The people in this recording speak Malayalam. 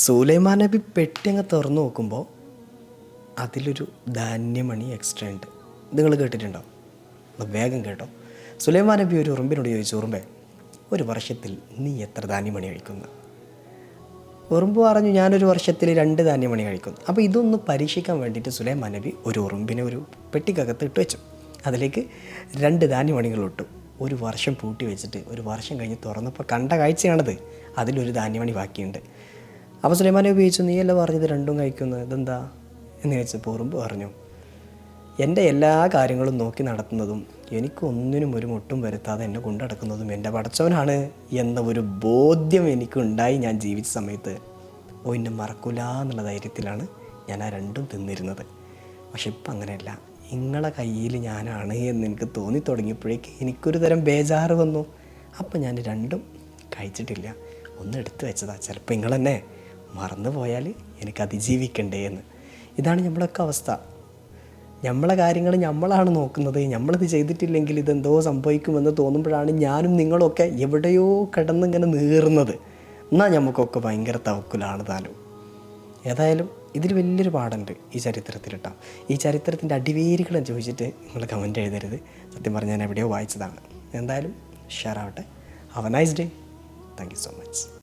സുലൈമാൻ നബി പെട്ടി അങ്ങ് തുറന്നു നോക്കുമ്പോൾ അതിലൊരു ധാന്യമണി എക്സ്ട്രാ ഉണ്ട്. നിങ്ങൾ കേട്ടിട്ടുണ്ടോ? അത് വേഗം കേട്ടോ. സുലൈമാൻ നബി ഒരു ഉറുമ്പിനോട് ചോദിച്ചു, ഉറുമ്പേ, ഒരു വർഷത്തിൽ നീ എത്ര ധാന്യമണി കഴിക്കുന്നു? ഉറുമ്പ് പറഞ്ഞു, ഞാനൊരു വർഷത്തിൽ 2 ധാന്യമണി കഴിക്കുന്നു. അപ്പോൾ ഇതൊന്ന് പരീക്ഷിക്കാൻ വേണ്ടിയിട്ട് സുലൈമാൻ നബി ഒരു ഉറുമ്പിനെ ഒരു പെട്ടിക്കകത്ത് ഇട്ട് വെച്ചു. അതിലേക്ക് 2 ധാന്യമണികൾ ഇട്ടു. ഒരു വർഷം പൂട്ടി വെച്ചിട്ട് ഒരു വർഷം കഴിഞ്ഞ് തുറന്നപ്പോൾ കണ്ട കാഴ്ചയാണത്. അതിലൊരു ധാന്യമണി ബാക്കിയുണ്ട്. അപ്പോൾ സുലൈമാൻ നബി ചോദിച്ചു, നീയല്ല പറഞ്ഞത് 2 കഴിക്കുന്നത്, ഇതെന്താ എന്ന് ചോദിച്ചപ്പോൾ ഉറുമ്പ് പറഞ്ഞു, എൻ്റെ എല്ലാ കാര്യങ്ങളും നോക്കി നടത്തുന്നതും എനിക്കൊന്നിനും ഒരു മുട്ടും വരുത്താതെ എന്നെ കൊണ്ടു നടക്കുന്നതും എൻ്റെ പടച്ചവനാണ് എന്ന ഒരു ബോധ്യം എനിക്കുണ്ടായി ഞാൻ ജീവിച്ച സമയത്ത് എന്നെ മറക്കൂല എന്നുള്ള ധൈര്യത്തിലാണ് ഞാൻ ആ 2 തിന്നിരുന്നത്. പക്ഷെ ഇപ്പം അങ്ങനെയല്ല, നിങ്ങളെ കയ്യിൽ ഞാനാണ് എന്ന് എനിക്ക് തോന്നി തുടങ്ങിയപ്പോഴേക്ക് എനിക്കൊരു തരം ബേജാറ് വന്നു. അപ്പം ഞാൻ 2 കഴിച്ചിട്ടില്ല, ഒന്ന് എടുത്തു വെച്ചതാ. ചിലപ്പോൾ നിങ്ങൾ തന്നെ മറന്നു പോയാൽ എനിക്ക് അതിജീവിക്കണ്ടേ എന്ന്. ഇതാണ് നമ്മളൊക്കെ അവസ്ഥ. നമ്മളെ കാര്യങ്ങൾ നമ്മളാണ് നോക്കുന്നത്. നമ്മളിത് ചെയ്തിട്ടില്ലെങ്കിൽ ഇതെന്തോ സംഭവിക്കുമെന്ന് തോന്നുമ്പോഴാണ് ഞാനും നിങ്ങളൊക്കെ എവിടെയോ കിടന്നിങ്ങനെ നീറുന്നത്. എന്നാൽ നമുക്കൊക്കെ ഭയങ്കര തവക്കുലാണ് താനും. ഏതായാലും ഇതിൽ വലിയൊരു പാടുണ്ട് ഈ ചരിത്രത്തിലിട്ടോ. ഈ ചരിത്രത്തിൻ്റെ അടിവേരുകൾ ചോദിച്ചിട്ട് നിങ്ങൾ കമൻറ്റ് എഴുതരുത്. സത്യം പറഞ്ഞാൽ ഞാൻ എവിടെയോ വായിച്ചതാണ്. എന്തായാലും ഷെയർ ആവട്ടെ. Have A nice day. Thank you so much.